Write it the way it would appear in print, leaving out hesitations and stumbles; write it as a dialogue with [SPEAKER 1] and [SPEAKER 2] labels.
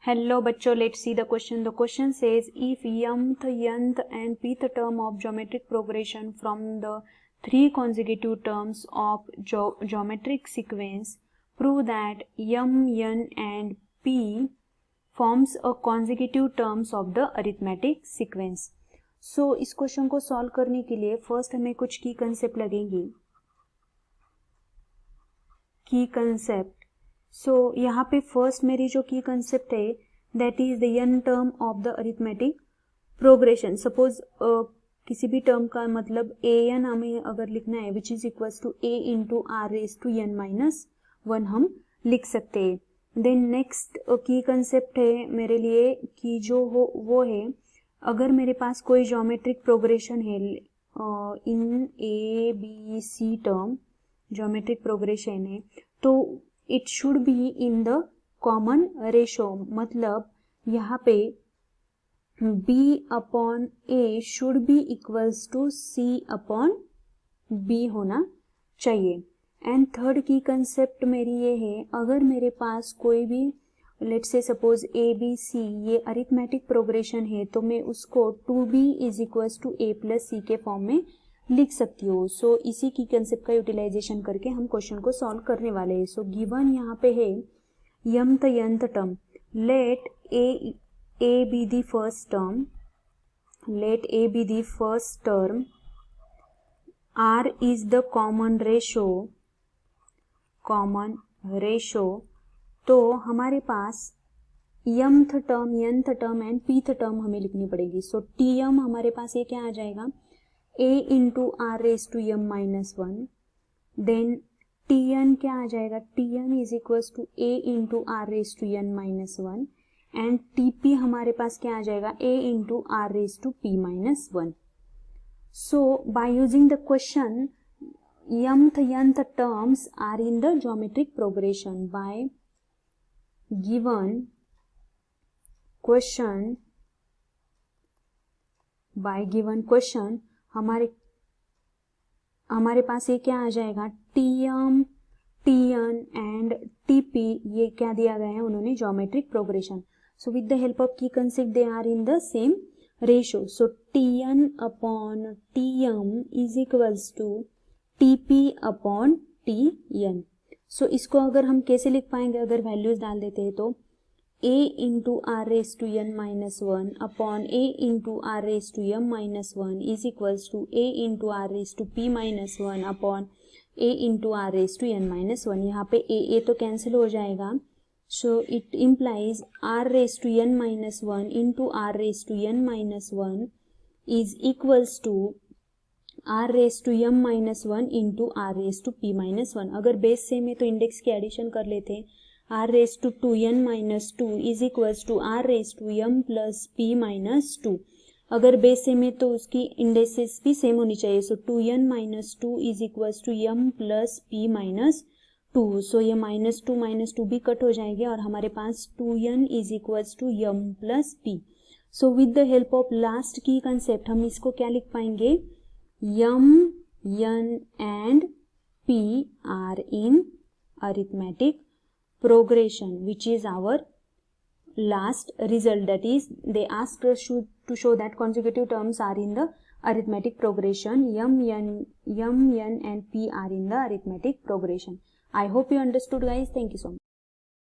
[SPEAKER 1] Hello बच्चों, let's see the question. The question says if mth, nth and pth term of geometric progression from the three consecutive terms of geometric sequence prove that m, n and p forms a consecutive terms of the arithmetic sequence. So इस question को solve करने के लिए first हमें कुछ की concept लगेंगी. की कंसेप्ट. सो यहाँ पे फर्स्ट मेरी जो की कंसेप्ट है that is the n term of the arithmetic progression. Suppose किसी भी टर्म का मतलब an हमें अगर लिखना है which is equal to a into r raise to n minus 1 हम लिख सकते हैं. देन नेक्स्ट की कंसेप्ट है मेरे लिए कि जो हो वो है अगर मेरे पास कोई ज्योमेट्रिक प्रोग्रेशन है in A B C term geometric progression है तो it should be in the common ratio. मतलब यहाँ पे b upon a should be equals to c upon b होना चाहिए. एंड थर्ड की कंसेप्ट मेरी ये है अगर मेरे पास कोई भी let's say suppose a b c ये अरिथमेटिक प्रोग्रेशन है तो मैं उसको 2b is equals to a plus c के फॉर्म में लिख सकती हो. सो इसी की कंसेप्ट का यूटिलाइजेशन करके हम क्वेश्चन को सॉल्व करने वाले हैं. सो गिवन यहाँ पे है mth nth term. Let a be the first term. Let a be the first term. r is the common ratio. Common ratio. तो हमारे पास mth term nth term and pth term हमें लिखनी पड़ेगी. सो tm हमारे पास ये क्या आ जाएगा a into r raise to m minus 1. Then tn क्या आ जाएगा tn is equal to a into r raise to n minus 1 and tp हमारे पास क्या आ जाएगा a into r raise to p minus 1. So by using the question mth nth terms are in the geometric progression by given question हमारे पास ये क्या आ जाएगा tm tn एंड tp ये क्या दिया गया है उन्होंने geometric progression. So with the help of key concept they are in the same ratio. So tn upon tm is equals to tp upon tn. So इसको अगर हम कैसे लिख पाएंगे अगर वैल्यूज डाल देते हैं तो a into r raise to n minus 1 upon a into r raise to m minus 1 is equals to a into r raise to p minus 1 upon a into r raise to n minus 1. यहाँ पे a तो cancel हो जाएगा. So it implies r raise to n minus 1 into r raise to n minus 1 is equals to r raise to m minus 1 into r raise to p minus 1. अगर base same है तो index की addition कर लेते हैं. r raise to 2n minus 2 is equals to r raise to m plus p minus 2. अगर base same है तो उसकी इंडेक्सेस भी सेम होनी चाहिए. So 2n minus 2 is equals to m plus p minus 2. So ये माइनस 2 भी cut हो जाएंगे और हमारे पास 2n is equals to m plus p. So with the help of last की कंसेप्ट हम इसको क्या लिख पाएंगे m n and p are in arithmetic progression which is our last result. That is they asked us to show that consecutive terms are in the arithmetic progression. m n and p are in the arithmetic progression. I hope you understood guys. Thank you so much.